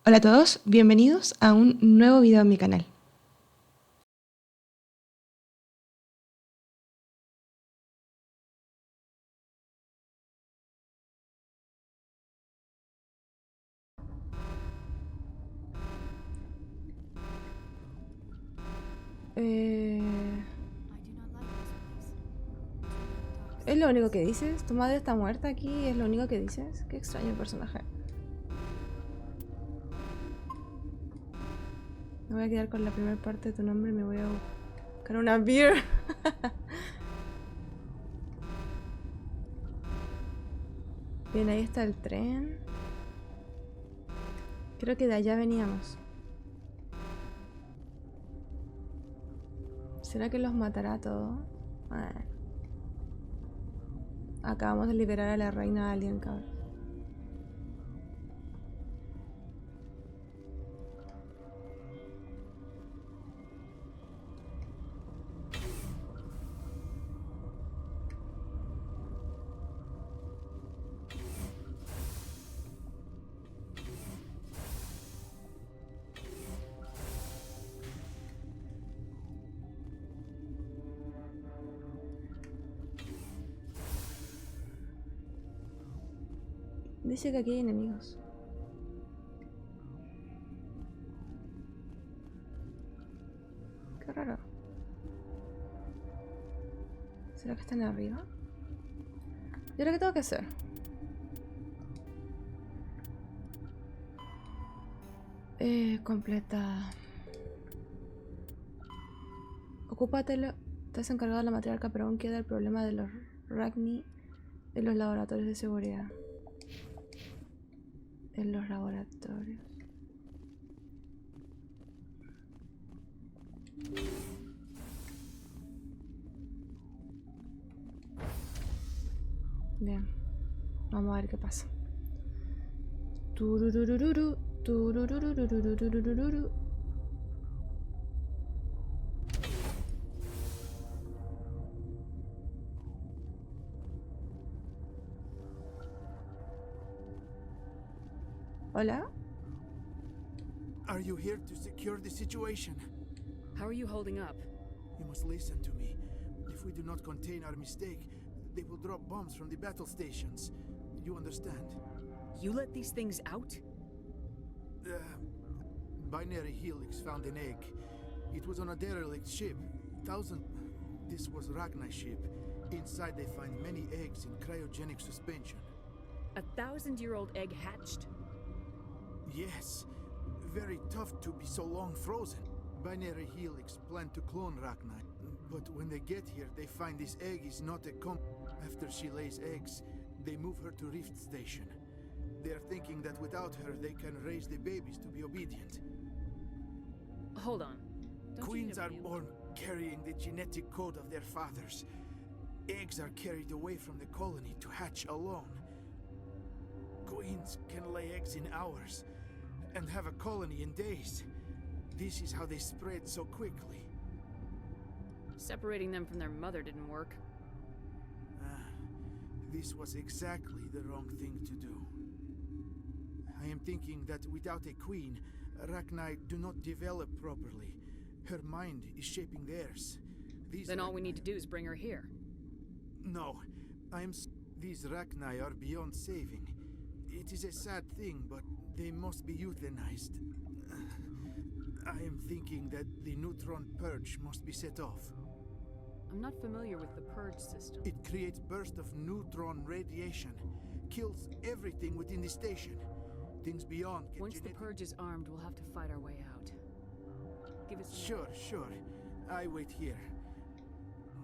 Hola a todos, bienvenidos a un nuevo video en mi canal. ¿Es lo único que dices? ¿Tu madre está muerta aquí? ¿Es lo único que dices? Qué extraño personaje. Me voy a quedar con la primera parte de tu nombre y me voy a buscar una beer. Bien, ahí está el tren. Creo que de allá veníamos. ¿Será que los matará a todos? Bueno. Acabamos de liberar a la reina alien, cabrón. Dice que aquí hay enemigos. Qué raro. ¿Será que están arriba? ¿Y ahora qué tengo que hacer? Completa. Ocúpatelo. Estás encargado de la matriarca, pero aún queda el problema de los Ragni en los laboratorios de seguridad. En los laboratorios. Bien. Vamos a ver qué pasa. Tururururu, turururururururururu. Hola. Are you here to secure the situation? How are you holding up? You must listen to me. If we do not contain our mistake, they will drop bombs from the battle stations. You understand? You let these things out? Binary Helix found an egg. It was on a derelict ship. This was Ragnar's ship. Inside they find many eggs in cryogenic suspension. 1,000-year-old egg hatched? Yes. Very tough to be so long frozen. Binary Helix planned to clone Ragnar, but when they get here, they find this egg is not a After she lays eggs, they move her to Rift Station. They are thinking that without her, they can raise the babies to be obedient. Hold on. Queens are born carrying the genetic code of their fathers. Eggs are carried away from the colony to hatch alone. Queens can lay eggs in hours and have a colony in days. This is how they spread so quickly. Separating them from their mother didn't work. This was exactly the wrong thing to do. I am thinking that without a queen, Ragnar do not develop properly. Her mind is shaping theirs. Then all we need to do is bring her here. No, these Ragnar are beyond saving. It is a sad thing, but they must be euthanized. I am thinking that the neutron purge must be set off. I'm not familiar with the purge system. It creates bursts of neutron radiation, kills everything within the station. Things beyond can Once the purge is armed, we'll have to fight our way out. Give us Sure. I wait here.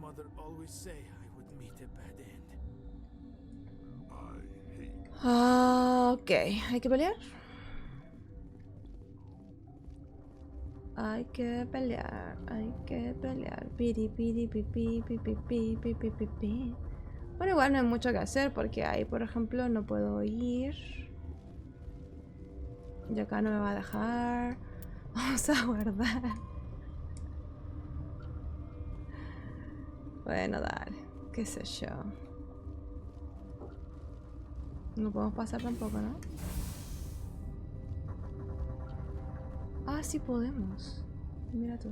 Mother always say I would meet a bad end. Ok, ¿hay que pelear? Hay que pelear. Piri, piri, pipi, pipi, pipi, pipi, pipi. Bueno, igual no hay mucho que hacer porque ahí, por ejemplo, no puedo ir. Y acá no me va a dejar. Vamos a guardar. Bueno, dale. Qué sé yo. No podemos pasar tampoco, ¿no? Ah, sí podemos. Mira tú.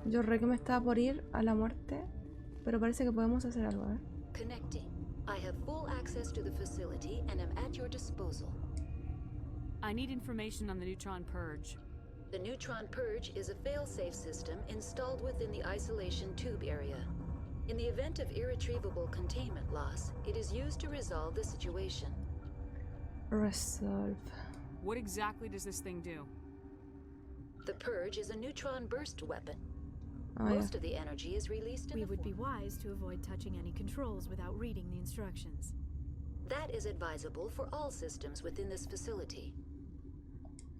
Yo re que me estaba por ir a la muerte, pero parece que podemos hacer algo, ¿eh? Connecting. I have full access to the facility and am at your disposal. I need information on the neutron purge. The neutron purge is a fail-safe system installed within the isolation tube area. In the event of irretrievable containment loss, it is used to resolve the situation. Resolve. What exactly does this thing do? The purge is a neutron burst weapon. Oh, yeah. Most of the energy is released in We the would be form. wise to avoid touching any controls without reading the instructions. That is advisable for all systems within this facility.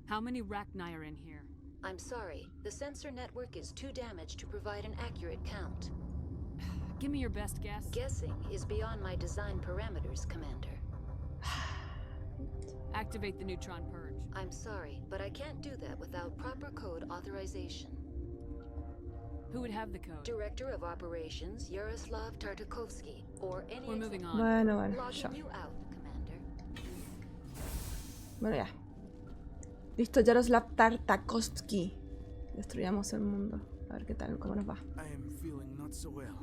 How many Rachni are in here? I'm sorry, the sensor network is too damaged to provide an accurate count. Give me your best guess. Guessing is beyond my design parameters, Commander. Activate the neutron purge. I'm sorry, but I can't do that without proper code authorization. Who would have the code? Director of Operations Yaroslav Tartakovsky, or any We're moving on. Bueno, bueno, logging ya. you out, Commander. Bueno, ya. Listo, Yaroslav Tartakovsky. Destruyamos el mundo. A ver qué tal, cómo nos va. I am feeling not so well.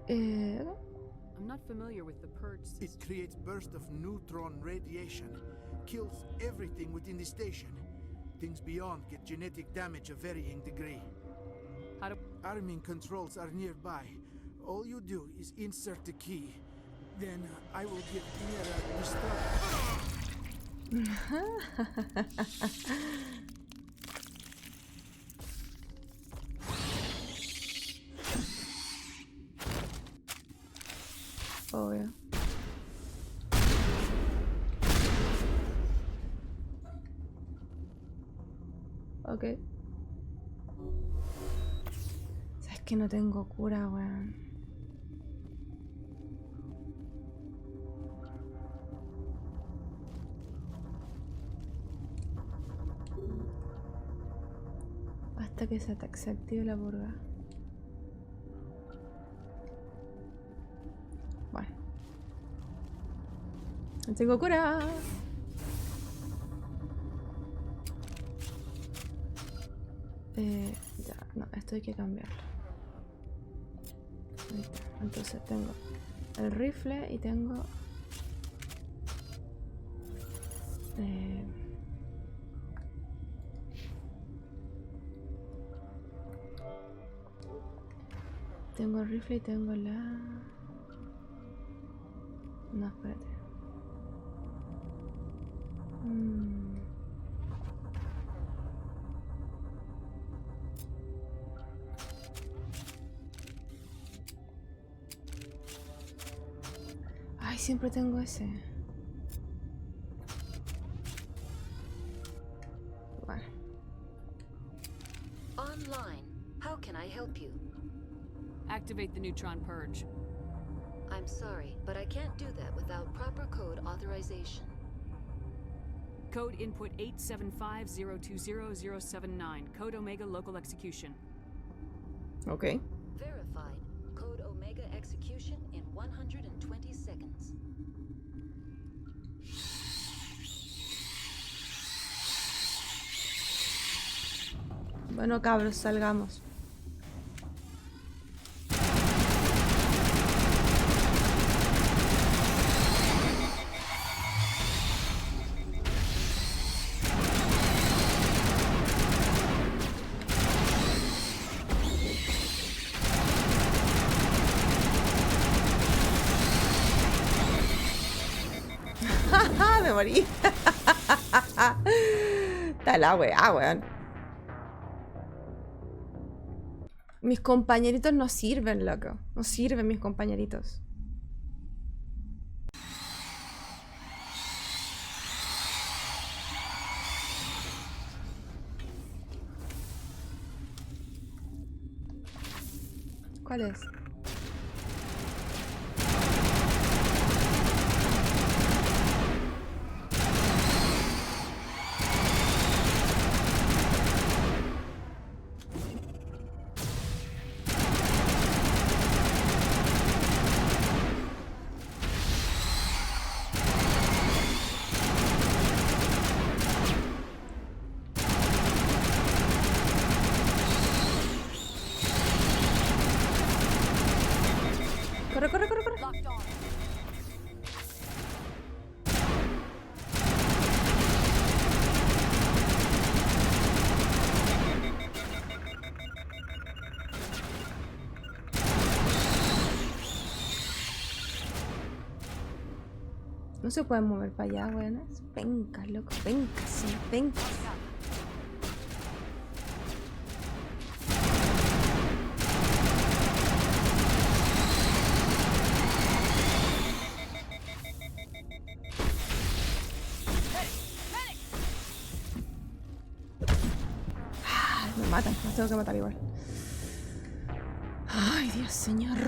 I'm not familiar with the purge system. It creates bursts of neutron radiation, kills everything within the station. Things beyond get genetic damage of varying degree. How do... Arming controls are nearby. All you do is insert the key. Then I will give Mira Obvio. Ok. Sabes que no tengo cura, weón. Hasta que se active la purga. Bueno. No tengo cura. Ya, no, esto hay que cambiarlo. Ahí está. Entonces tengo el rifle y tengo tengo el rifle y tengo la... No, espérate. Ay, siempre tengo ese. Bueno. Online. How can I help you? Activate the neutron purge. I'm sorry, but I can't do that without proper code authorization. Code input 875020079. Code Omega local execution. Ok. Verified. Code Omega execution in 120 seconds. Bueno, cabros, salgamos. Me morí. Está la weá, weón. Mis compañeritos no sirven, loco. No sirven mis compañeritos. ¿Cuál es? Corre, corre, corre, corre. Locked on. No se pueden mover para allá, weones. Venga, loco, venga, sí, venga. Me matan, los tengo que matar igual. Ay, Dios, señor.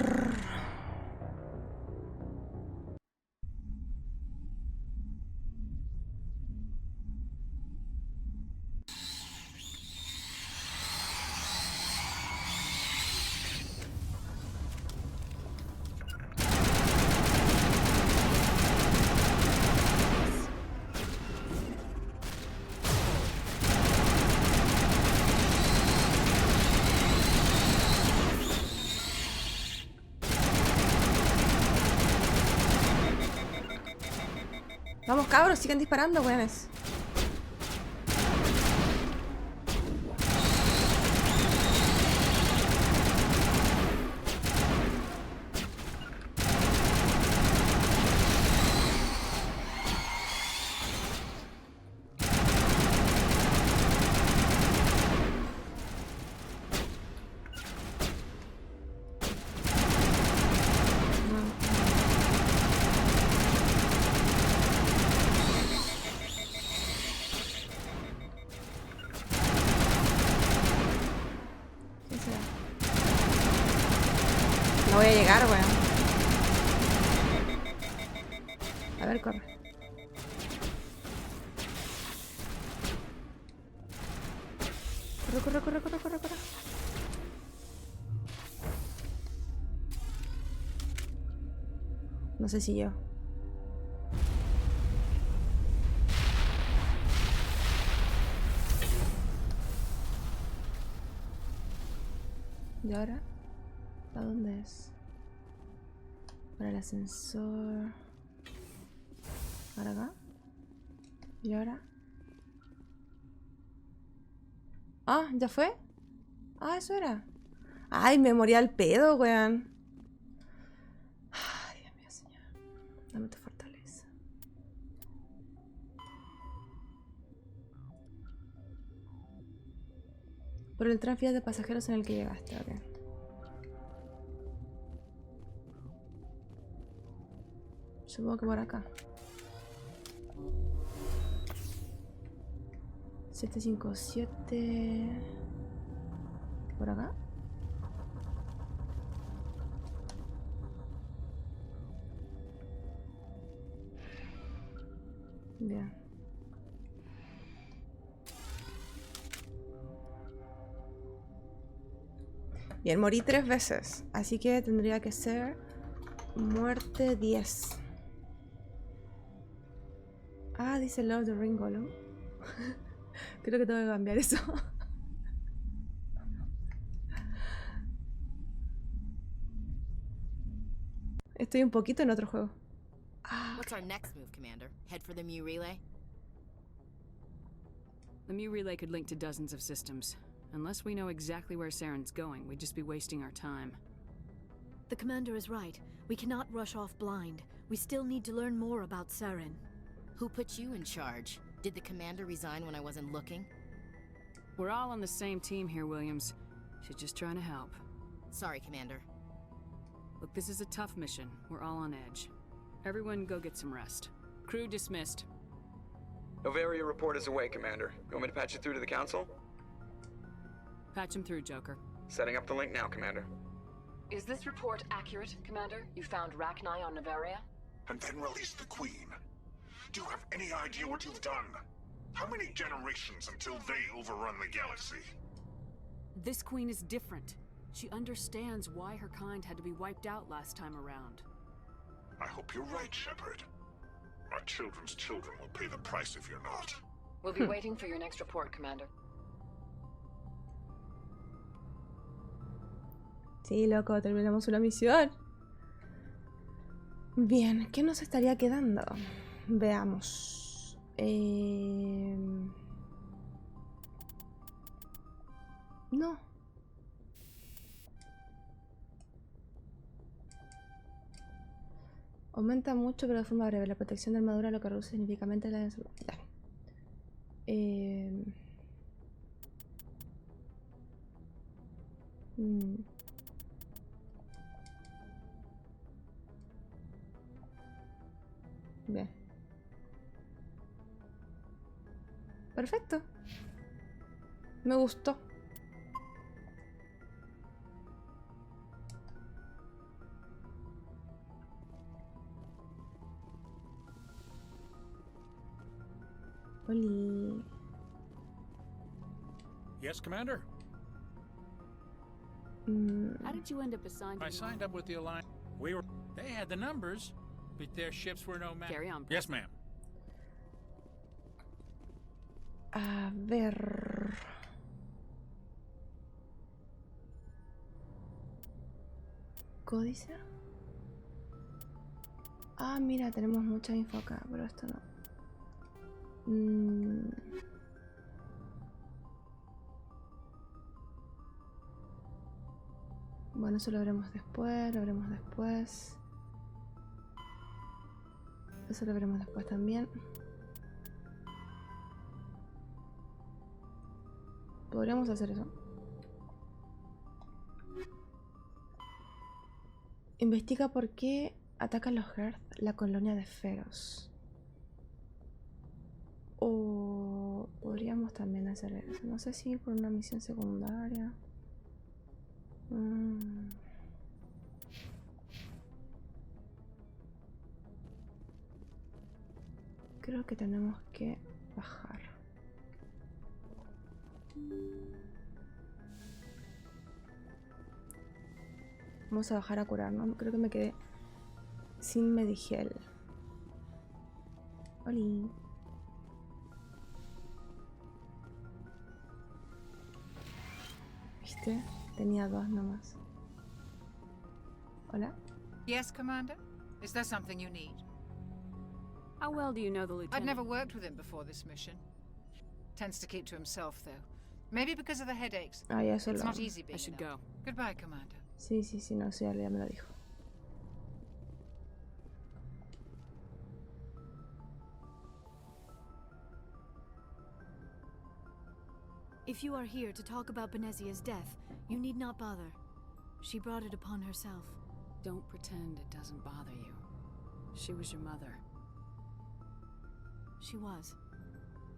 Vamos, cabros, sigan disparando, weones. No voy a llegar, weón. A ver, corre. Corre, corre, corre, corre, corre, corre. No sé si yo. ¿Y ahora? ¿A dónde es? Para el ascensor. ¿Para acá? ¿Y ahora? Ah, ¿ya fue? Ah, eso era. Ay, me morí al pedo, weón. Ay, Dios mío, señor. Dame tu fortaleza. Por el tráfico de pasajeros en el que llegaste, ok. Supongo que por acá. 757. ¿Por acá? Bien. Bien, morí 3 veces. Así que tendría que ser muerte 10. Ah, dice Lord of the Ring Golem. Creo que tengo que cambiar eso. Estoy un poquito en otro juego. Ah, What's our next move, Commander? Head for the Mu relay? The Mu relay could link to dozens of systems. Unless we know exactly where Saren's going, we'd just be wasting our time. The commander is right. We cannot rush off blind. We still need to learn more about Saren. Who put you in charge? Did the commander resign when I wasn't looking? We're all on the same team here, Williams. She's just trying to help. Sorry, Commander. Look, this is a tough mission. We're all on edge. Everyone go get some rest. Crew dismissed. Novaria report is away, Commander. You want me to patch you through to the Council? Patch him through, Joker. Setting up the link now, Commander. Is this report accurate, Commander? You found Rachni on Novaria? And then released the Queen. Do you have any idea what you've done? How many generations until they overrun the galaxy? This queen is different. She understands why her kind had to be wiped out last time around. I hope you're right, Shepard. My children's children will pay the price if you're not. We'll be waiting for your next report, Commander. Sí, loco, terminamos una misión. Bien, ¿qué nos estaría quedando? Veamos. No. Aumenta mucho, pero de forma breve. La protección de armadura lo que reduce significativamente la... Ya. Bien. Perfecto. Me gustó. Oli. Yes, Commander? How did you end up assigned to I signed up with the Alliance. They had the numbers, but their ships were no match. Carry on. Yes, ma'am. A ver. Códice. Ah, mira, tenemos mucha info acá, pero esto no. Bueno, eso lo veremos después, Eso lo veremos después también. Podríamos hacer eso. Investiga por qué atacan los Hearth la colonia de Feroz. O podríamos también hacer eso. No sé si por una misión secundaria. Creo que tenemos que bajar. Vamos a bajar a curarnos. Creo que me quedé sin medigel. Oli. ¿Viste? Tenía dos nomás. Hola. Yes, Commander? Is there something you need? How well do you know the lieutenant? I'd never worked with him before this mission. Tends to keep to himself, though. Maybe because of the headaches. Ah, ya se It's lo... not easy being I should alone. go. Goodbye, Commander. Sí, no, sí, ya me lo dijo. If you are here to talk about Benezia's death, you need not bother. She brought it upon herself. Don't pretend it doesn't bother you. She was your mother. She was.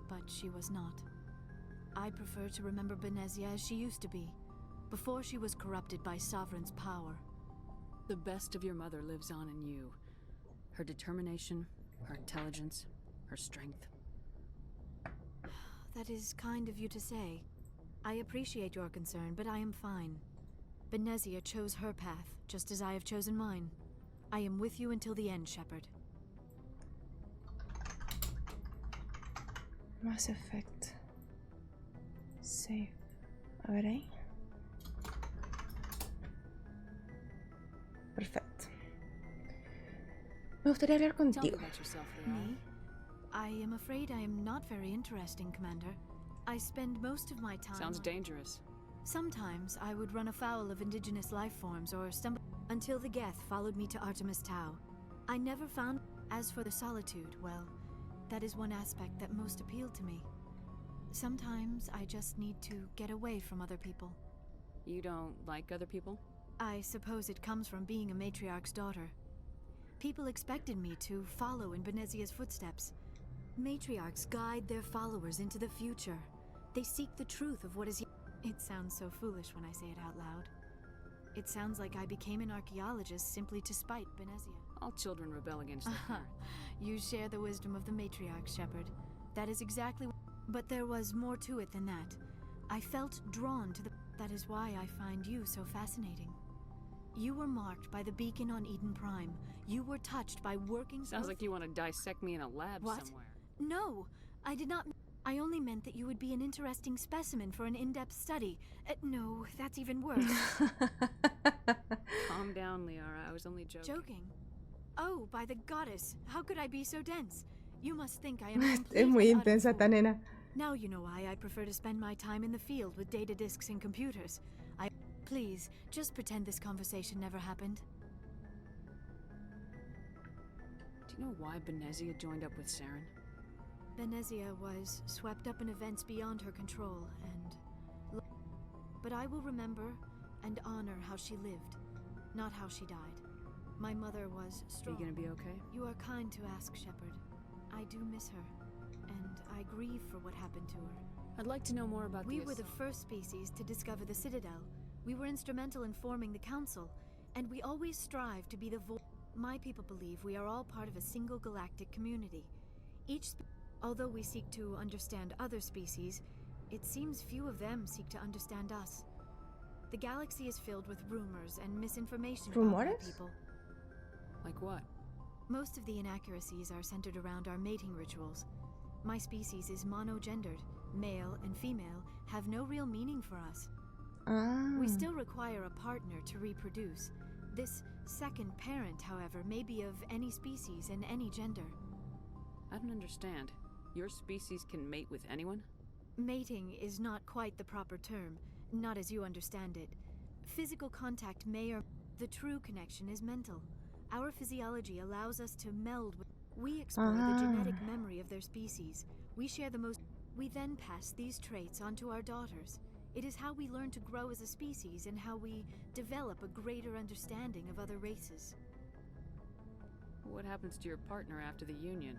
But she was not. I prefer to remember Benezia as she used to be, before she was corrupted by Sovereign's power. The best of your mother lives on in you. Her determination, her intelligence, her strength. That is kind of you to say. I appreciate your concern, but I am fine. Benezia chose her path, just as I have chosen mine. I am with you until the end, Shepard. Mass Effect. Save. A ver ahí. Perfecto. Me gustaría hablar Tell me contigo. about yourself, Leora. Me? I am afraid I am not very interesting, Commander. I spend most of my time... Sounds dangerous. Sometimes I would run afoul of indigenous life forms or stumble... Until the Geth followed me to Artemis Tau. I never found... As for the solitude, well, that is one aspect that most appealed to me. Sometimes I just need to get away from other people. You don't like other people? I suppose it comes from being a matriarch's daughter. People expected me to follow in Benezia's footsteps. Matriarchs guide their followers into the future. They seek the truth of what is... It sounds so foolish when I say it out loud. It sounds like I became an archaeologist simply to spite Benezia. All children rebel against their parents. You share the wisdom of the matriarch, Shepard. That is exactly... But there was more to it than that. I felt drawn to the... That is why I find you so fascinating. You were marked by the beacon on Eden Prime. You were touched by working... Sounds like you want to dissect me in a lab What? somewhere. No, I did not... I only meant that you would be an interesting specimen for an in-depth study. No, that's even worse. Calm down, Leora. I was only joking. Joking? Oh, by the goddess, how could I be so dense? You must think I am Es muy completely intensa esta nena. Now you know why I prefer to spend my time in the field with data disks and computers. Please, just pretend this conversation never happened. Do you know why Benezia joined up with Saren? Benezia was swept up in events beyond her control, and... But I will remember and honor how she lived, not how she died. My mother was strong. Are you gonna be okay? You are kind to ask, Shepard. I do miss her, and I grieve for what happened to her. I'd like to know more about We were the first species to discover the Citadel. We were instrumental in forming the Council, and we always strive to be the voice. My people believe we are all part of a single galactic community. Although we seek to understand other species, it seems few of them seek to understand us. The galaxy is filled with rumors and misinformation about my people. Like what? Most of the inaccuracies are centered around our mating rituals. My species is monogendered. Male and female have no real meaning for us. We still require a partner to reproduce. This second parent, however, may be of any species and any gender. I don't understand. Your species can mate with anyone? Mating is not quite the proper term, not as you understand it. Physical contact may or... The true connection is mental. Our physiology allows us to meld with... We explore the genetic memory of their species. We share the most... We then pass these traits onto our daughters. It is how we learn to grow as a species and how we develop a greater understanding of other races. What happens to your partner after the union?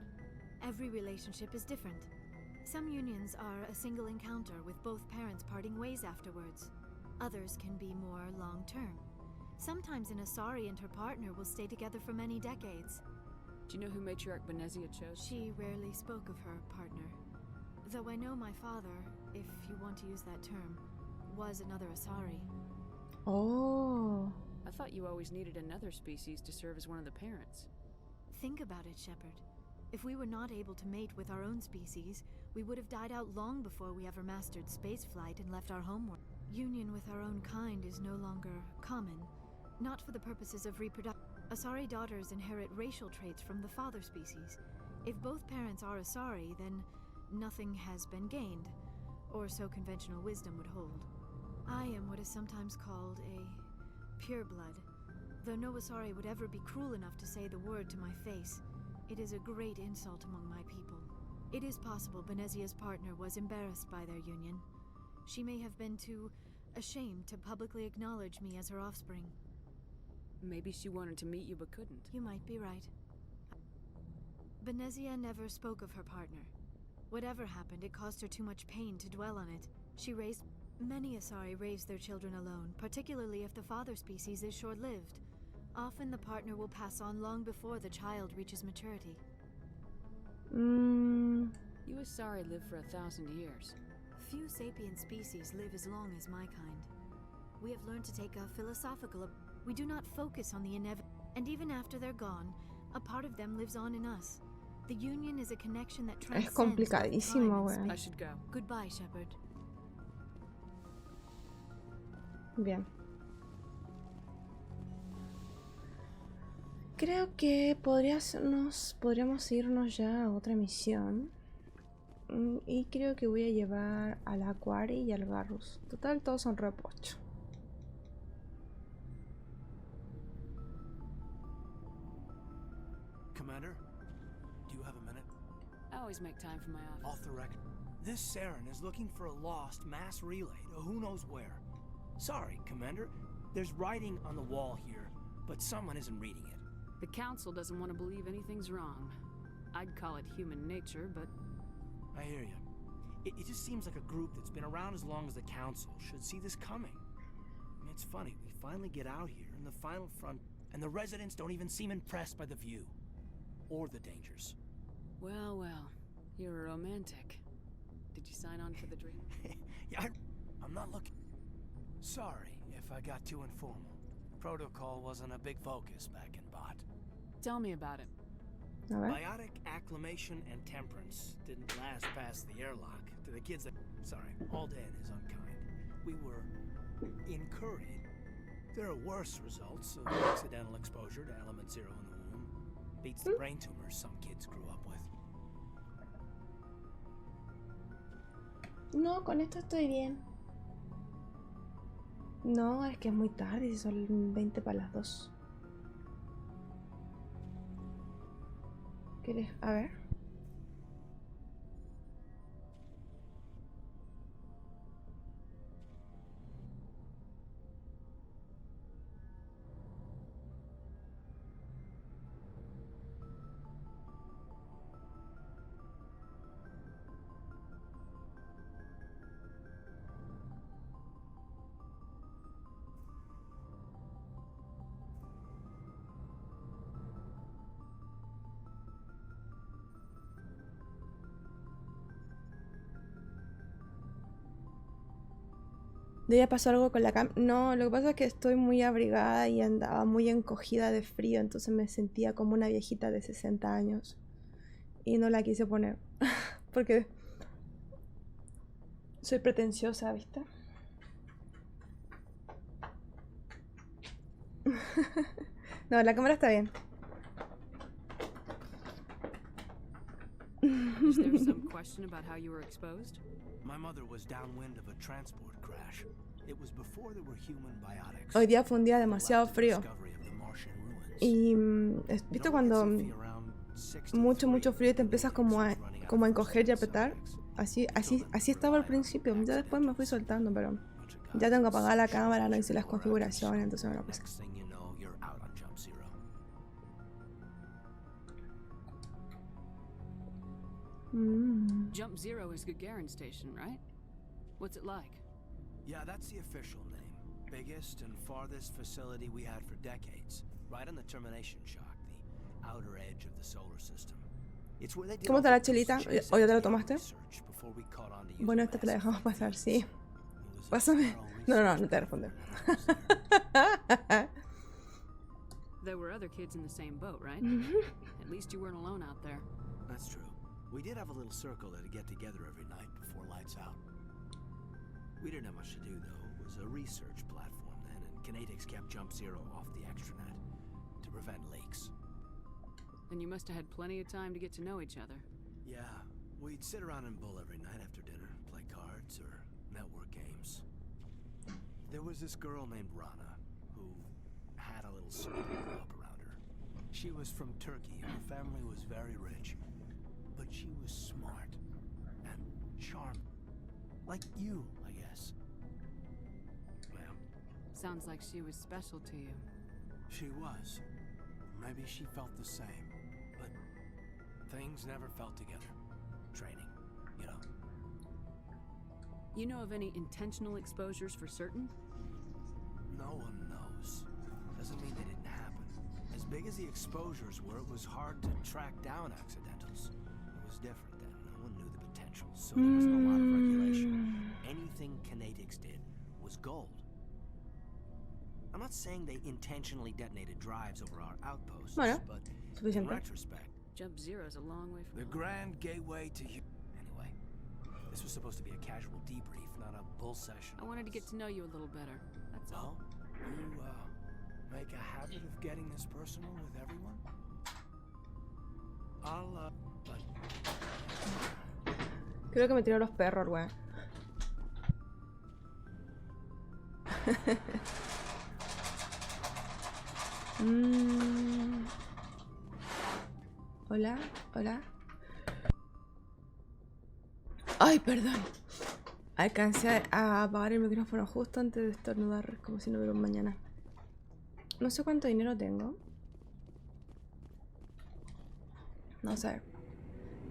Every relationship is different. Some unions are a single encounter with both parents parting ways afterwards. Others can be more long-term. Sometimes an Asari and her partner will stay together for many decades. Do you know who Matriarch Benezia chose? She rarely spoke of her partner. Though I know my father, if you want to use that term, was another Asari. Oh. I thought you always needed another species to serve as one of the parents. Think about it, Shepard. If we were not able to mate with our own species, we would have died out long before we ever mastered spaceflight and left our homeworld. Union with our own kind is no longer common, not for the purposes of reproduction. Asari daughters inherit racial traits from the father species. If both parents are Asari, then nothing has been gained, or so conventional wisdom would hold. I am what is sometimes called a pureblood. Though no Asari would ever be cruel enough to say the word to my face, it is a great insult among my people. It is possible Benezia's partner was embarrassed by their union. She may have been too ashamed to publicly acknowledge me as her offspring. Maybe she wanted to meet you but couldn't. You might be right. Benezia never spoke of her partner. Whatever happened, it caused her too much pain to dwell on it. She raised... Many Asari raise their children alone, particularly if the father species is short-lived. Often the partner will pass on long before the child reaches maturity. You Asari live for 1,000 years. Few sapient species live as long as my kind. We have learned to take a philosophical... We do not focus on the inevitable. And even after they're gone, a part of them lives on in us. The union is a connection that transcends... Es complicadísimo, güey. I should go. Goodbye, Shepard. Bien. Creo que podríamos irnos ya a otra misión. Y creo que voy a llevar al Aquari y al Garrus. Total, todos son repocho. Commander, do you have a minute? I always make time for my office. Off the record. This Saren is looking for a lost mass relay to who knows where. Sorry, Commander. There's writing on the wall here, but someone isn't reading it. The Council doesn't want to believe anything's wrong. I'd call it human nature, but... I hear you. It just seems like a group that's been around as long as the Council should see this coming. I mean, it's funny, we finally get out here in the final front, and the residents don't even seem impressed by the view. Or the dangers. Well, well. You're a romantic. Did you sign on for the dream? Yeah, I'm not looking... Sorry if I got too informal. Protocol wasn't a big focus back in Bot. Tell me about it. Biotic acclimation and temperance didn't last past the airlock. To the kids that... Sorry, Alden is unkind. We were incurred. There are worse results of accidental exposure to element 0 in the womb. Beats the brain tumors some kids grew up with. No, con esto estoy bien. No, es que es muy tarde, si son 20 para las 2. ¿Quieres? A ver. ¿Debía pasar algo con la cam? No, lo que pasa es que estoy muy abrigada y andaba muy encogida de frío, entonces me sentía como una viejita de 60 años. Y no la quise poner, porque soy pretenciosa, ¿viste? No, la cámara está bien. Is there some question about how you were exposed? My mother was downwind of a transport crash. It was before there were human biotics. Hoy día fue un día demasiado frío. Y ¿viste cuando mucho frío y te empiezas como a encoger y apretar? Así estaba al principio. Ya después me fui soltando, pero ya tengo apagada la cámara, no hice las configuraciones, entonces no lo puse. Jump Zero is Gagarin Station, right? What's it like? Yeah, that's the official name. Biggest and farthest facility we had for decades. Right on the termination shock, the outer edge of the solar system. It's where they did. ¿Cómo está la chelita? ¿O ya te lo tomaste? Bueno, esta te la dejamos pasar, sí. Pásame. No te voy a responder. There were other kids in the same boat, right? At least you weren't alone out there. That's true. We did have a little circle that'd get together every night before lights out. We didn't have much to do, though. It was a research platform then, and Kinetics kept Jump Zero off the extranet to prevent leaks. Then you must have had plenty of time to get to know each other. Yeah, we'd sit around and bull every night after dinner, play cards or network games. There was this girl named Rana, who had a little circle up around her. She was from Turkey, and her family was very rich. But she was smart and charming. Like you, I guess. Well, sounds like she was special to you. She was. Maybe she felt the same. But things never felt together. Training, you know. You know of any intentional exposures for certain? No one knows. Doesn't mean they didn't happen. As big as the exposures were, it was hard to track down accidentals. Was different then. No one knew the potential, so there wasn't a lot of regulation. Anything Kinetics did was gold. I'm not saying they intentionally detonated drives over our outposts, but in retrospect, Jump Zero's a long way from the grand gateway to you. Anyway, this was supposed to be a casual debrief, not a bull session. I wanted to get to know you a little better. That's all. You make a habit of getting this personal with everyone? I'll Creo que me tiró los perros, güey. Hola, hola. Ay, perdón. Alcancé a apagar el micrófono justo antes de estornudar, como si no hubiera un mañana. No sé cuánto dinero tengo. No sé.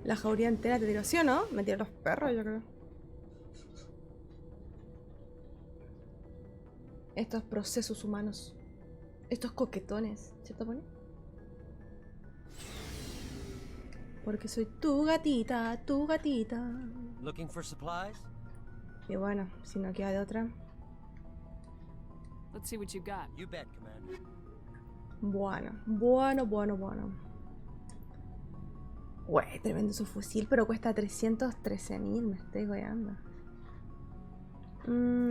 La jauría entera te tiró, ¿sí o no? Me tiró los perros, yo creo. Estos procesos humanos. Estos coquetones, ¿cierto, Pony? Porque soy tu gatita, tu gatita. Looking for supplies? Y bueno, si no queda de otra. Let's see what you got. You bet, Commander. Bueno. Güey, tremendo su fusil, pero cuesta 313.000, me estoy goleando.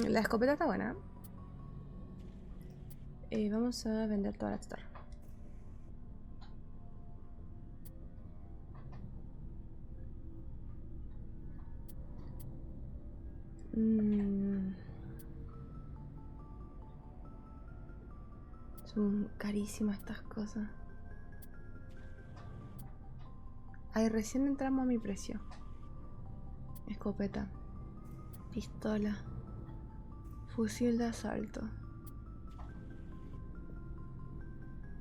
La escopeta está buena. Vamos a vender toda la store. Son carísimas estas cosas. Ahí recién entramos a mi precio. Escopeta. Pistola. Fusil de asalto.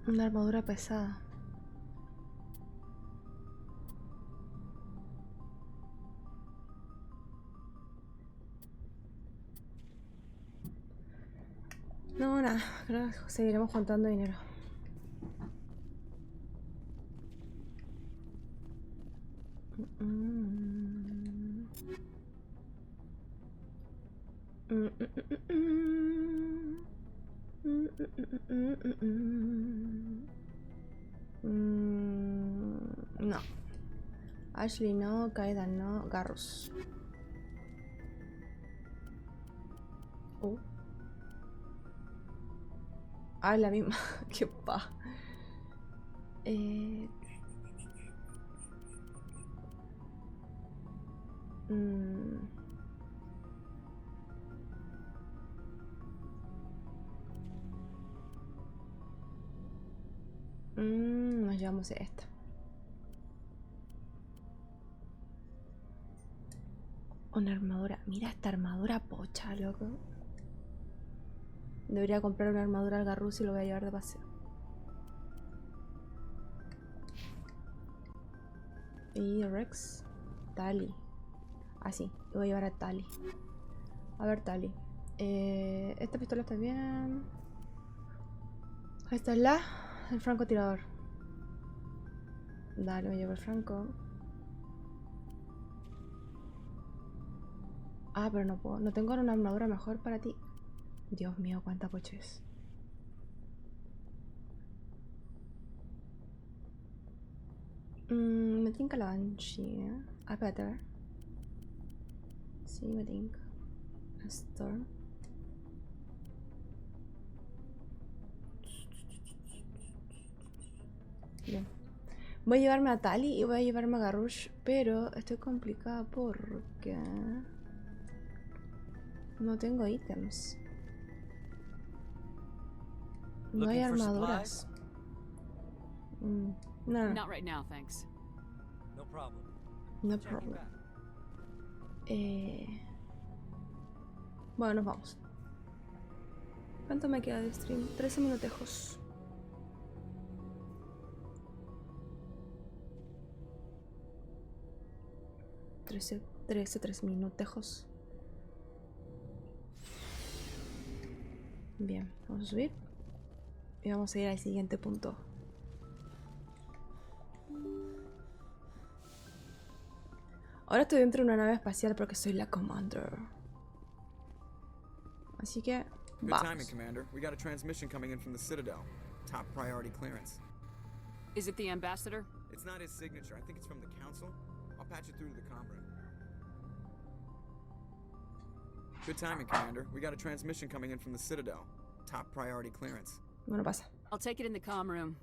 Una armadura pesada. No, nada, creo que seguiremos juntando dinero. No. Ashley no, Kaida no, Garrus. Ah, la misma. Qué pa. Nos llevamos esta. Una armadura. Mira esta armadura pocha, loco. Debería comprar una armadura al Garrus y lo voy a llevar de paseo. Y Rex. Tali. Así, lo voy a llevar a Tali. A ver, Tali. Esta pistola está bien. Esta es el francotirador. Dale, me llevo el franco. Ah, pero no puedo. No tengo una armadura mejor para ti. Dios mío, cuánta pochez. Me tinca la Banshee, ¿eh? Ah, espérate, a ver. Sí, me tinca. Storm. Bien. Voy a llevarme a Tali y voy a llevarme a Garrush, pero estoy complicada porque no tengo ítems. No hay armaduras. No. Not right now, thanks. No problem. No problem. Bueno, nos vamos. ¿Cuánto me queda de stream? 13 minutejos. Tres minutejos. Bien, vamos a subir. Y vamos a ir al siguiente punto. Ahora estoy dentro de una nave espacial porque soy la Commander. Así que Good vamos. timing, Commander. We got a transmission coming in from the Citadel. Top priority clearance. Is it the ambassador? It's not his signature. I think it's from the council. I'll patch it through to the comm room. Good timing, Commander. We got a transmission coming in from the Citadel. Top priority clearance. Bueno, pasa. I'll take it in the comm room.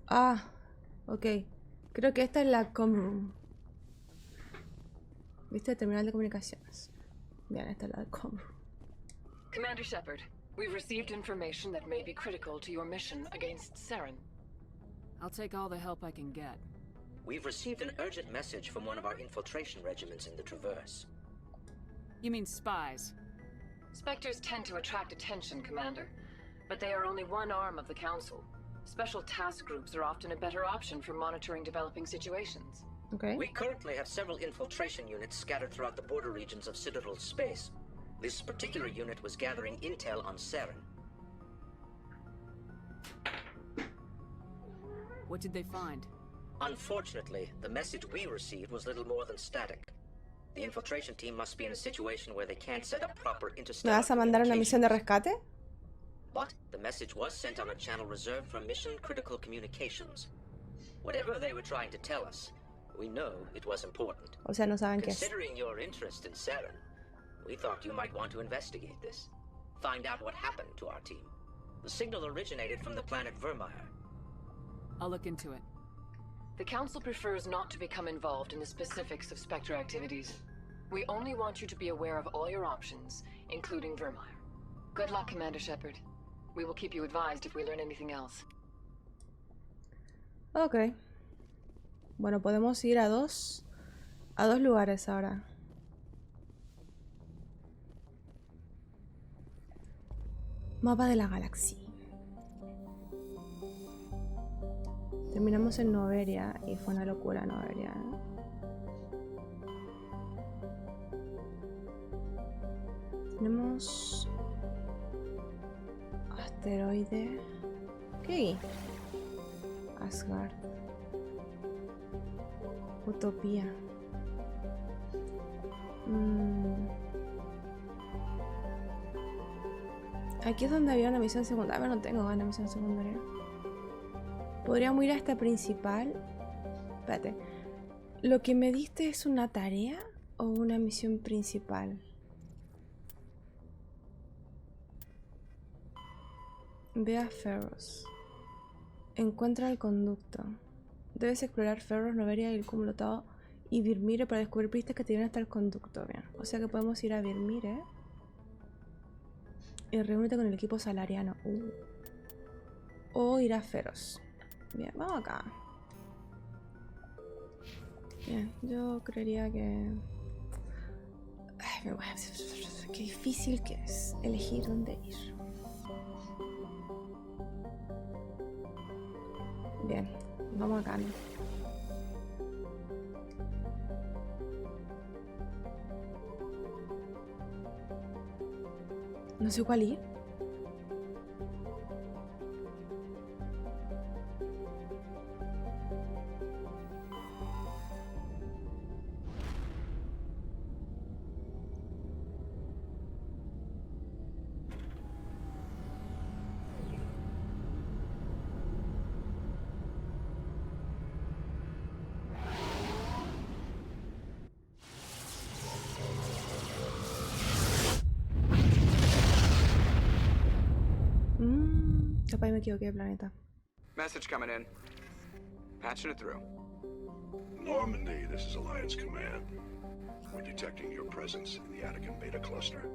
Ah, ok. Creo que esta es la comm room. ¿Viste? Terminal de comunicaciones. Bien, esta es la comm room. Commander Shepard, we've received information that may be critical to your mission against Saren. I'll take all the help I can get. We've received an urgent message from one of our infiltration regiments in the Traverse. You mean spies? Spectres tend to attract attention, Commander, but they are only one arm of the Council. Special task groups are often a better option for monitoring developing situations. Okay. We currently have several infiltration units scattered throughout the border regions of Citadel's space. This particular unit was gathering intel on Saren. What did they find? Unfortunately, the message we received was little more than static. The infiltration team must be in a situation where they can't set up proper ¿Me interstellar vas a mandar una misión de rescate? But the message was sent on a channel reserved for mission-critical communications. Whatever they were trying to tell us, we know it was important. O sea, no saben qué es. Considering your interest in Saren, we thought you might want to investigate this. Find out what happened to our team. The signal originated from the planet Vermeer. I'll look into it. The Council prefers not to become involved in the specifics of Spectre activities. We only want you to be aware of all your options, including Vermeer. Good luck, Commander Shepard. We will keep you advised if we learn anything else. Ok. Bueno, podemos ir a dos lugares ahora. Mapa de la galaxia. Terminamos en Noveria y fue una locura Noveria, ¿eh? Tenemos asteroide. ¿Qué hay? Asgard. Utopía. Aquí es donde había una misión secundaria. No tengo ganas de misión secundaria. Podríamos ir a esta principal. Espérate. ¿Lo que me diste es una tarea o una misión principal? Ve a Ferros. Encuentra el conducto. Debes explorar Ferros, Noveria y el Cumulotado y Virmire para descubrir pistas que te llevan hasta el conducto. Bien. O sea que podemos ir a Virmire y reúnete con el equipo salariano. O ir a Ferros. Bien, vamos acá. Bien, yo creería que... Ay, qué difícil que es elegir dónde ir. Bien, vamos acá, ¿no? No sé cuál ir. Capaz me equivoqué de planeta. Message coming in. Patching it through. Normandy, this is Alliance Command. We're detecting your presence in the Attican Beta Cluster.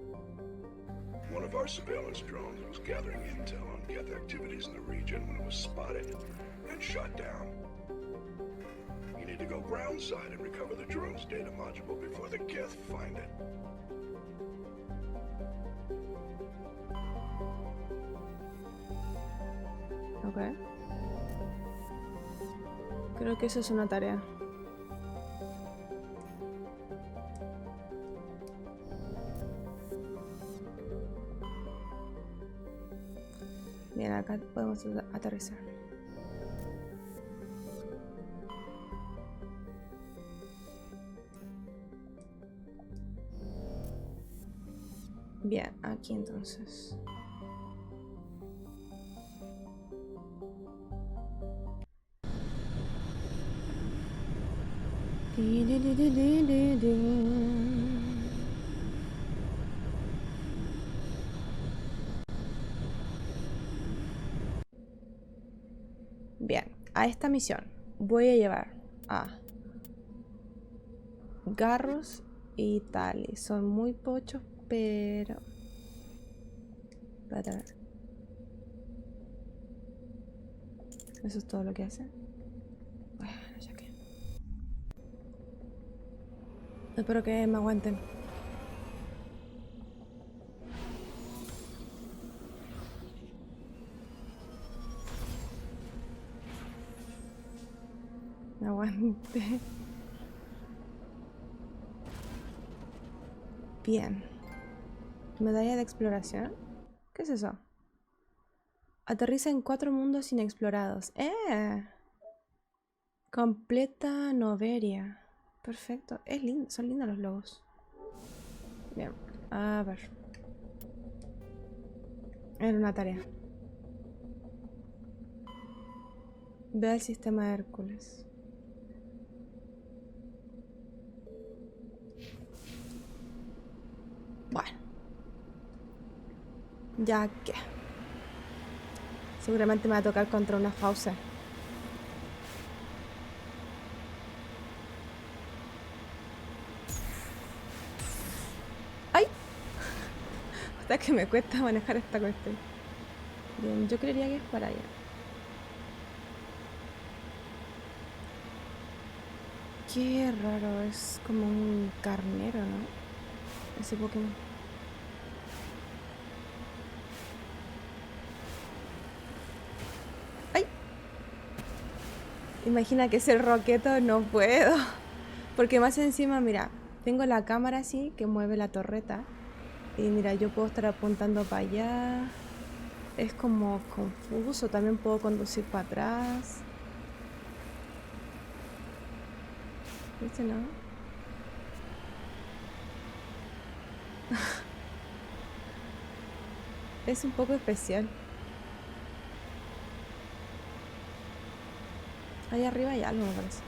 One of our surveillance drones was gathering intel on Geth activities in the region when it was spotted and shot down. You need to go groundside and recover the drone's data module before the Geth find it. Ok. Creo que eso es una tarea. Bien, acá podemos aterrizar. Bien, aquí entonces. Bien, a esta misión voy a llevar a Garros y Tali. Son muy pochos, pero... Espérate a ver. Eso es todo lo que hace. Bueno, ya que... Espero que me aguanten. Me aguante. Bien. Medalla de exploración. ¿Qué es eso? Aterriza en 4 mundos inexplorados. Completa Noveria. Perfecto. Es lindo. Son lindos los logos. Bien. A ver. Era una tarea. Ve al sistema de Hércules. Bueno. Ya que... Seguramente me va a tocar contra una fauce. Hasta que me cuesta manejar esta cuestión. Bien, yo creería que es para allá. Qué raro, es como un carnero, ¿no? Ese Pokémon. ¡Ay! Imagina que es el Roqueto, no puedo. Porque más encima, mira, tengo la cámara así que mueve la torreta. Y mira, yo puedo estar apuntando para allá. Es como confuso, también puedo conducir para atrás. ¿Viste, no? Es un poco especial. Ahí arriba hay algo, me parece.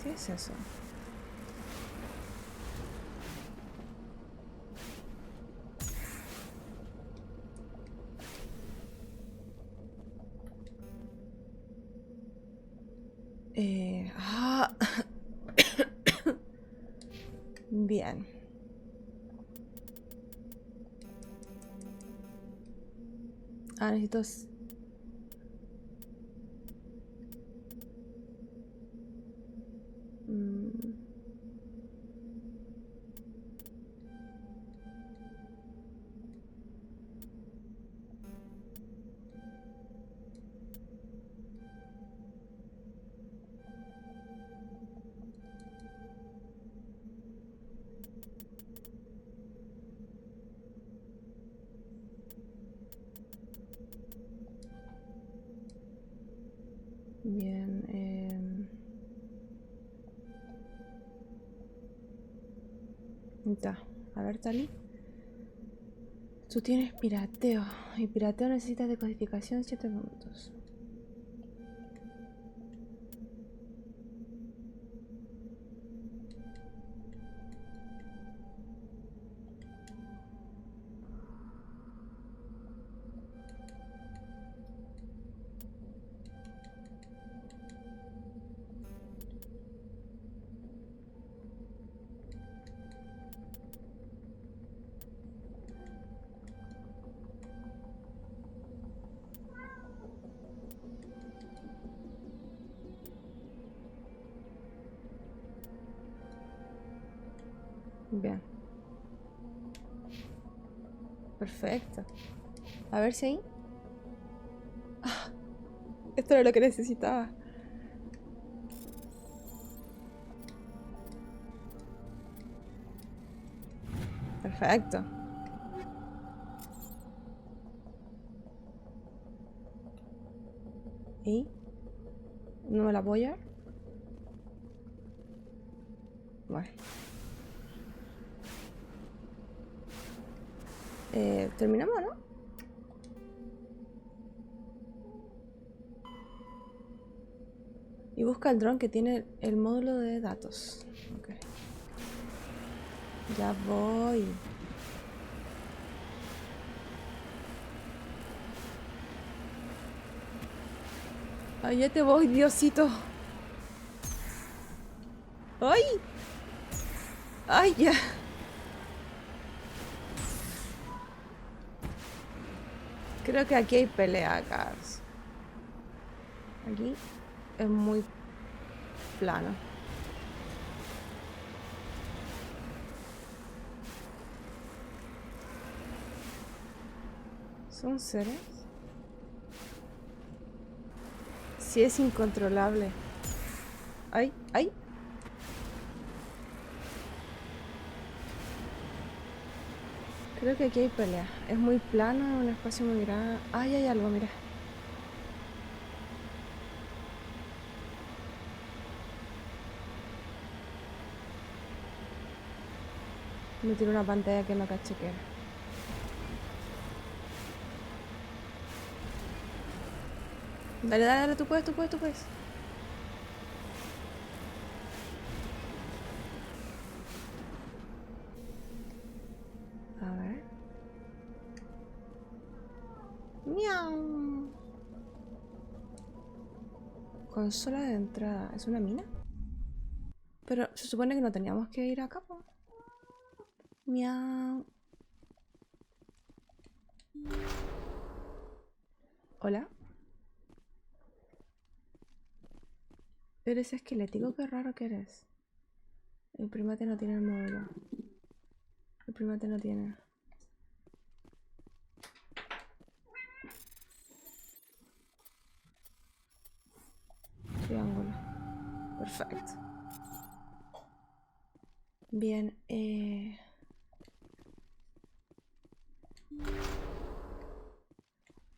¿Qué es eso? Bien. Necesito... Bien, a ver, Tali. Tú tienes pirateo. Y pirateo necesita decodificación 7 puntos. Bien. Perfecto. A ver si ahí. Esto era lo que necesitaba. Perfecto. ¿Y? ¿No me la voy a? Bueno. Terminamos, ¿no? Y busca el dron que tiene el módulo de datos. Ok. Ya voy. Ay, ya te voy, Diosito. ¡Ay! ¡Ay, ya! Creo que aquí hay pelea, Cars. Aquí es muy plano. ¿Son seres? Sí, es incontrolable. ¡Ay! ¡Ay! Creo que aquí hay pelea. Es muy plano, es un espacio muy grande. ¡Ay, hay algo! Mira. Me tiró una pantalla que no caché que era. Dale, dale, dale, tú puedes, tú puedes, tú puedes. A ver. Miau. Consola de entrada. ¿Es una mina? Pero se supone que no teníamos que ir acá, po. Miau. Hola. ¿Eres esquelético? Qué raro que eres. El primate no tiene el módulo. El primate no tiene. Triángulo. Perfecto. Bien,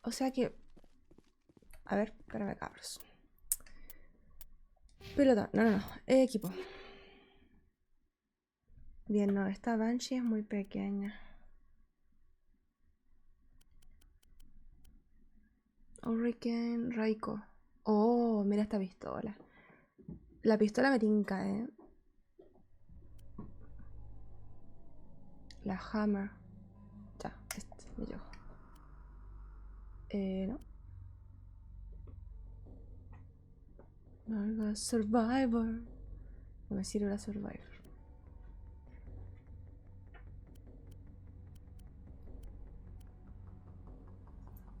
o sea que... A ver, espérame, cabros. Pelotón, no. Equipo. Bien, no, esta Banshee es muy pequeña. Hurricane Raiko. Oh, mira esta pistola. La pistola me tinca, La Hammer. Ya, este me llegó. No. Algo Survivor. No me sirve la Survivor.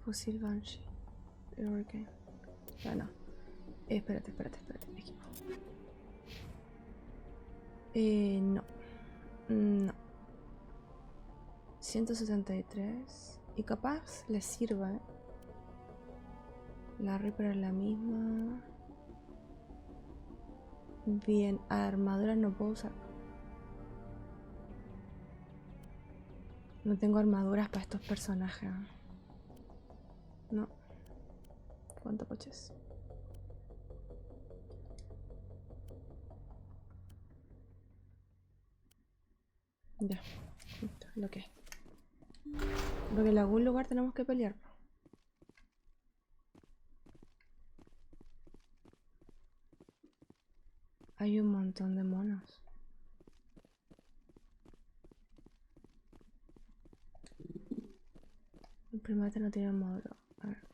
Fusil Banshee. Hurricane. Ya no. Espérate. Equipo. No. No. 173. Y capaz les sirva, La Reaper es la misma. Bien, armaduras no puedo usar. No tengo armaduras para estos personajes. No. ¿Cuánto coches? Ya. Listo, lo que. Porque en algún lugar tenemos que pelear. Hay un montón de monos. El primate no tiene módulo. A ver.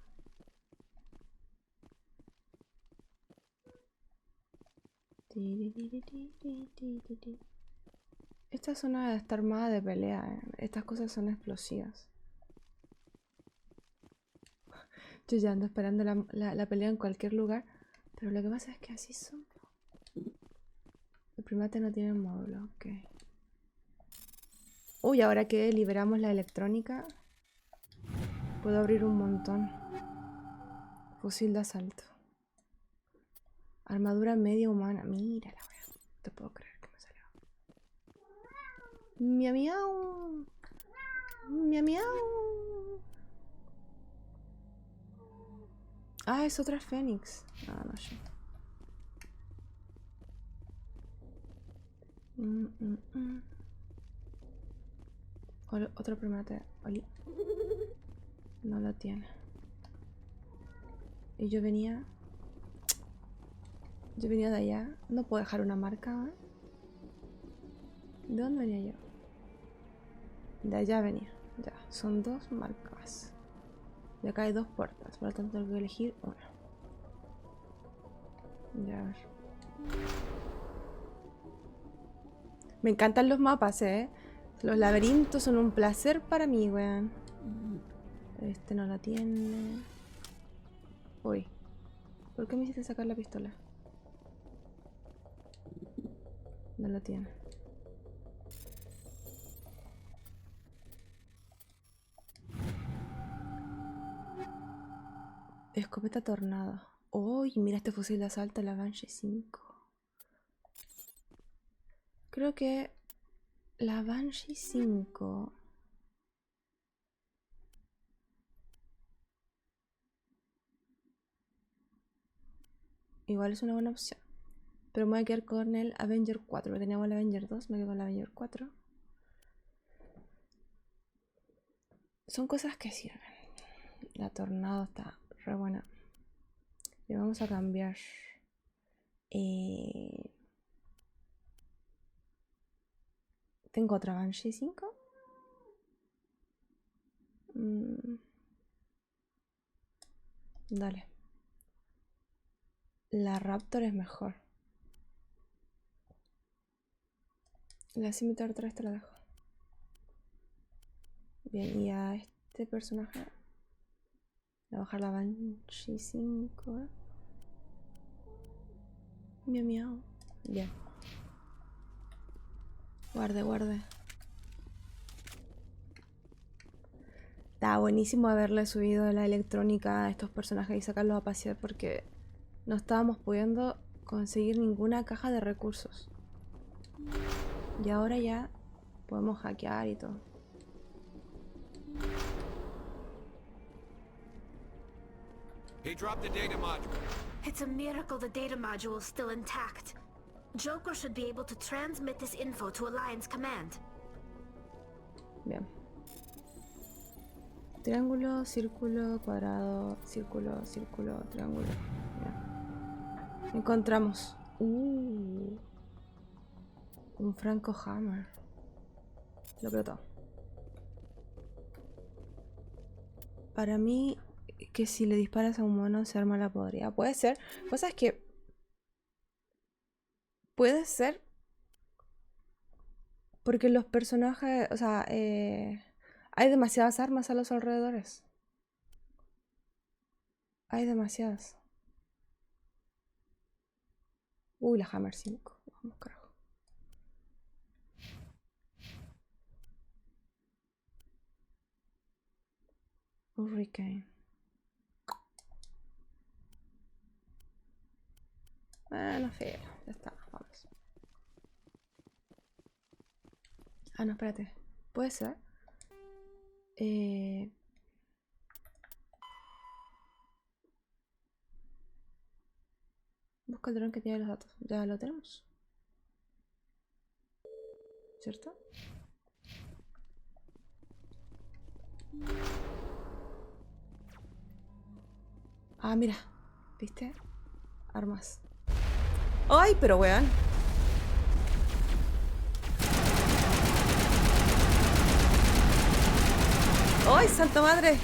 Esta zona está armada de pelea. Estas cosas son explosivas. Yo ya ando esperando la pelea en cualquier lugar. Pero lo que pasa es que así son. El primate no tiene módulo. Ok. Uy, ahora que liberamos la electrónica, puedo abrir un montón. Fusil de asalto. Armadura media humana. Mira la wea. No te puedo creer que me salió. Miau miau. Miau miau. Ah, es otra Fénix. No, shit. Otro primate. Oli. No lo tiene. Y yo venía de allá. No puedo dejar una marca, ¿eh? ¿De dónde venía yo? De allá venía. Ya, son 2 marcas. Y acá hay 2 puertas, por lo tanto tengo que elegir una. Ya, a ver. Me encantan los mapas, Los laberintos son un placer para mí, weón. Este no la tiene. Uy. ¿Por qué me hiciste sacar la pistola? No la tiene. Escopeta tornado. Uy, mira este fusil de asalto, la Banshee 5. Creo que la Banshee 5. Igual es una buena opción. Pero me voy a quedar con el Avenger 4. Porque teníamos el Avenger 2, me quedo con el Avenger 4. son cosas que sirven. La tornado está re buena. Le vamos a cambiar. Tengo otra Banshee 5. Dale. La Raptor es mejor. La Scimitar 3 te la dejo. Bien, y a este personaje voy a bajar la Banshee 5. Miau, miau. Bien. Guarde, guarde. Está buenísimo haberle subido la electrónica a estos personajes y sacarlos a pasear porque no estábamos pudiendo conseguir ninguna caja de recursos. Y ahora ya podemos hackear y todo. He dropped the data module. It's a miracle the data module is still intact. Joker should be able to transmit this info to Alliance Command. Bien. Triángulo, círculo, cuadrado, círculo, círculo, triángulo. Bien. Encontramos. Un Franco Hammer. Lo creo todo. Para mí, que si le disparas a un mono se arma la podrida. Puede ser. Cosas que. Puede ser. Porque los personajes. O sea, hay demasiadas armas a los alrededores. Hay demasiadas. Uy, la Hammer 5. Vamos, carajo. Hurricane. Bueno, feo. Ya está, vamos. Ah, no, espérate. ¿Puede ser? Busca el dron que tiene los datos. Ya lo tenemos. ¿Cierto? Ah, mira. ¿Viste? Armas. ¡Ay, pero weón! ¡Ay, santa madre!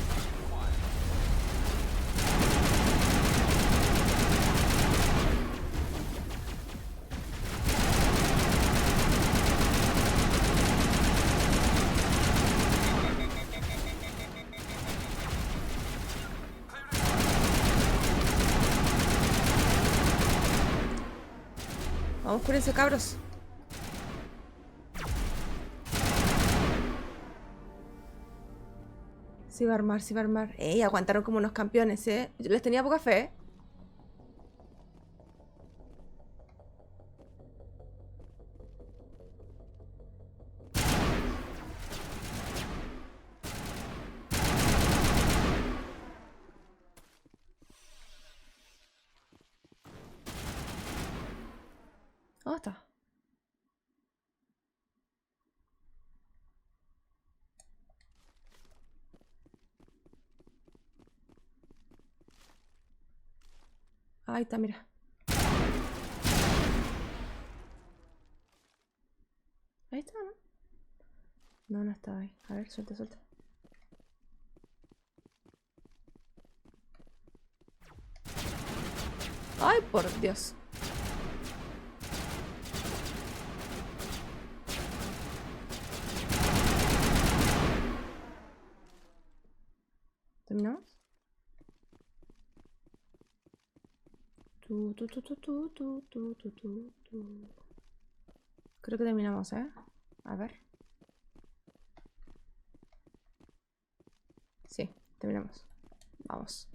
Vamos por eso, cabros. Sí va a armar, sí va a armar. ¡Ey! Aguantaron como unos campeones, ¿eh? Yo les tenía poca fe. ¿Dónde está? Ahí está, mira. Ahí está, ¿no? No, no estaba ahí. A ver, suelta, suelta. ¡Ay, por Dios! ¿Terminamos? Creo que terminamos, ¿eh? A ver. Sí, terminamos. Vamos.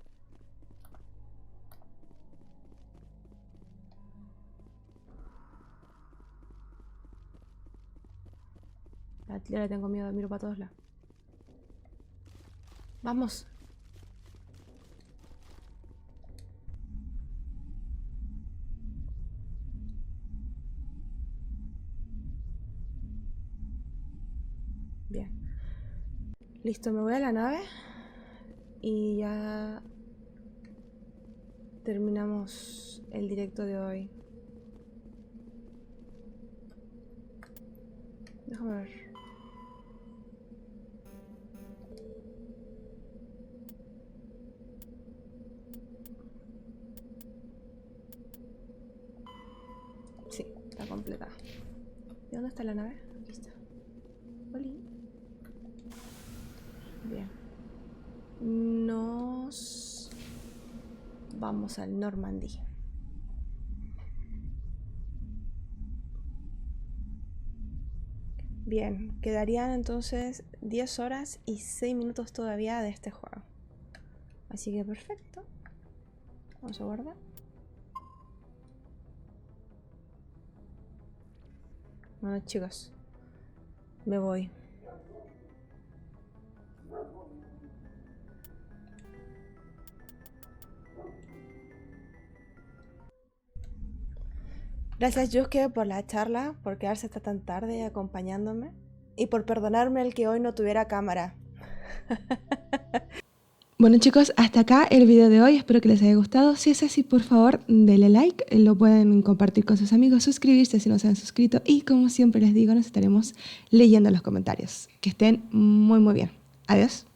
La tía le tengo miedo, miro para todos lados. Vamos. Bien. Listo, me voy a la nave. Y ya terminamos el directo de hoy. Déjame ver. Sí, está completa. ¿Y dónde está la nave? Aquí está. Oli. Bien. Nos vamos al Normandy. Bien, quedarían entonces 10 horas y 6 minutos todavía de este juego. Así que perfecto. Vamos a guardar. Bueno, chicos, me voy. Gracias, Yusuke, por la charla, por quedarse hasta tan tarde acompañándome y por perdonarme el que hoy no tuviera cámara. Bueno, chicos, hasta acá el video de hoy. Espero que les haya gustado. Si es así, por favor, denle like. Lo pueden compartir con sus amigos, suscribirse si no se han suscrito. Y como siempre les digo, nos estaremos leyendo los comentarios. Que estén muy, muy bien. Adiós.